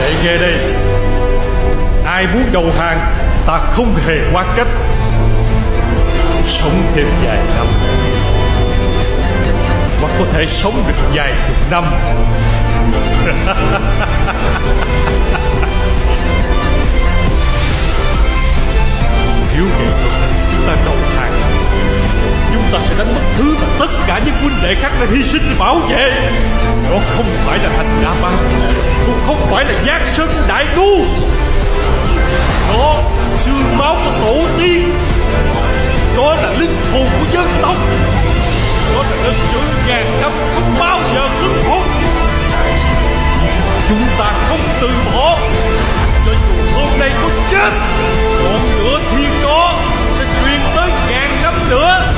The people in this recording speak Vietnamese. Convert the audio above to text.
đệ nghe đây, ai muốn đầu hàng ta không hề quan cách. Sống thêm vài năm, hoặc có thể sống được vài chục năm. Nếu vậy chúng ta đầu hàng, chúng ta sẽ đánh mất thứ mà tất cả những huynh đệ khác đã hy sinh để bảo vệ. Đó không phải là thành La Ban, cũng không phải là Giang Sơn Đại Ngu. Đó xương máu của tổ tiên, đó là linh hồn của dân tộc, đó là lịch sử ngàn năm không bao giờ ngưng hụt. Chúng ta không từ bỏ, cho dù hôm nay có chết, ngọn lửa thiên đó sẽ truyền tới ngàn năm nữa.